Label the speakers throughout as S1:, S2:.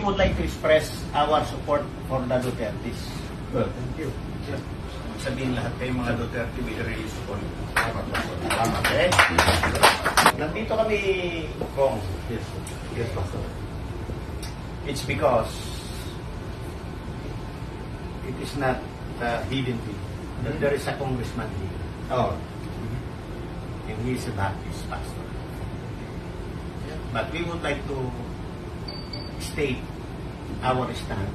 S1: would like to express our support for the Dutertes.
S2: Well, thank you.
S1: Sabihin lahat kayo mga Duterte, we really support. Salamat. Okay? Nandito kami, Kong.
S2: Yes. Yes, Pastor.
S1: It's because it is not hidden thing that there is a congressman here.
S2: Oh.
S1: And he is a Baptist pastor. But we would like to state our stand.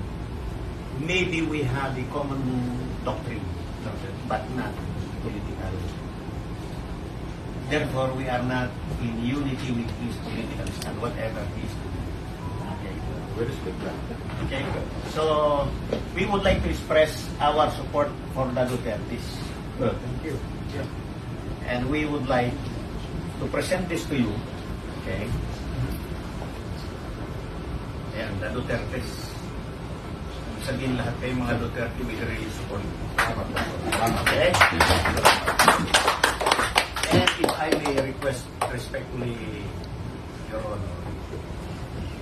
S1: Maybe we have a common doctrine, but not political. Therefore, we are not in unity with his political stand, whatever he is doing. Okay.
S2: We respect that.
S1: Okay. So, we would like to express our support for the Dutertes.
S2: Well, thank you.
S1: And we would like to present this to you. Okay. Ayan, the Dutertes. Sabihin lahat kayo mga Duterte, we really support. Okay. And if I may request respectfully, Your Honor,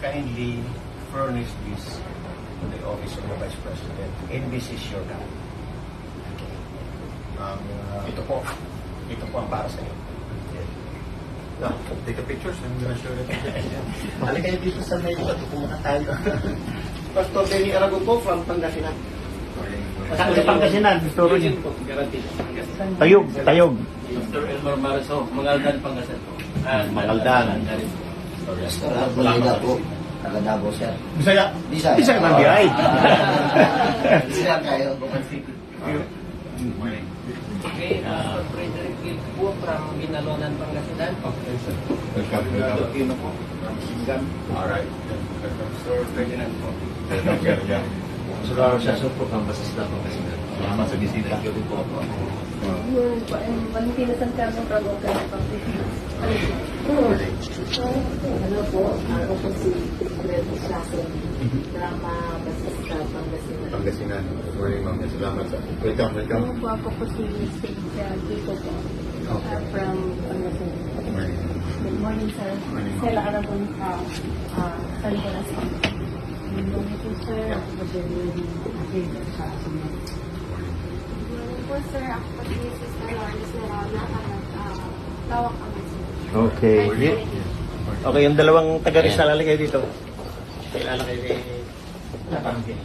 S1: kindly furnish this to the office of the Vice President. And this is your guide. Okay. Ito po ang para sa iyo.
S2: Yeah, take a pictures. I'm gonna show it.
S1: Halika kayo dito sa may likod. Pumunta tayo. Pastor Benny Arago po from Pangasinan. Saan sa Pangasinan? Turo niyo.
S3: Guaranteed.
S1: Tayog.
S3: Pastor Elmar Maraso, Mangaldan, Pangasinan po.
S1: Mangaldan.
S4: Pastor Albolida po. Taga Davao, sir.
S1: Bisaya.
S4: Bisaya.
S1: Bisaya man bihay.
S4: Bisaya kayo.
S3: Okay, Pastor Frederick Gil po from Binalonan, Pangasinan.
S2: Okay, sir. Welcome.
S1: Pilipino po.
S2: Alright. Welcome, Pastor Ferdinand po. Yeah.
S5: Saudara Syaso po, Pangasinan po kasi salamat sa bisita. Thank you po.
S6: Yung Valentina San Carlos Ragoca na Pangasinan. Ano po, ako po si Freddy Syaso, drama Basista Pangasinan.
S2: Pangasinan. Good morning, ma'am. Salamat sa welcome.
S6: Ano po, ako po si Cynthia Dito po, from Pangasinan.
S2: Good morning.
S6: Good morning, sir.
S2: Morning, ma'am.
S6: Stella Aragon from San Nicolas. Good morning po, sir. Ako po si Freddy Syaso.
S7: Po, sir, ako po si Sister Lawrence Nerona, Tawak Pangasinan.
S1: Okay. Okay, yung dalawang taga-Rizal, halika kayo dito. Kailangan kayo kay Napangkin.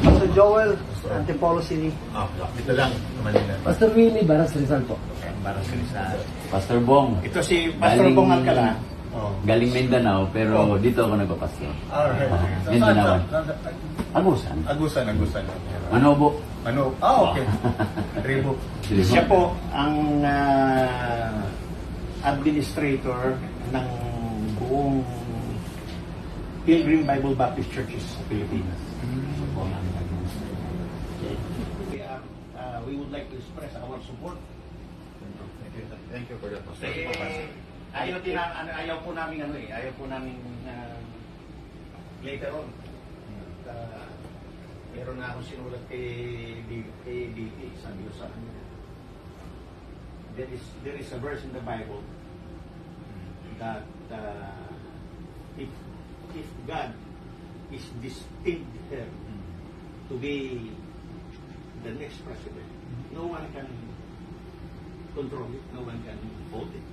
S4: Pastor Joel, Antipolo City.
S2: Dito lang. Manila.
S4: Pastor Willie, Baras Rizal po.
S1: Para sa Rizal.
S5: Pastor Bong,
S1: Ito si Pastor Bong Alcala.
S5: galing Mindanao, pero dito ako nagpapasto. Mindanao. Agusan.
S2: Agusan.
S5: Manobo.
S2: Ano? Okay. Ribo.
S1: Siya po ang administrator ng buong Pilgrim Bible Baptist Churches sa Pilipinas. So po ang administrator. Okay. We would like to express our support.
S2: Thank you for that, Pastor.
S1: Ayaw po namin later on. Meron na akong sinulat kay DT, sabi ko sa kanya. There is a verse in the Bible that if God is destined her to be the next president, no one can control it, no one can vote it.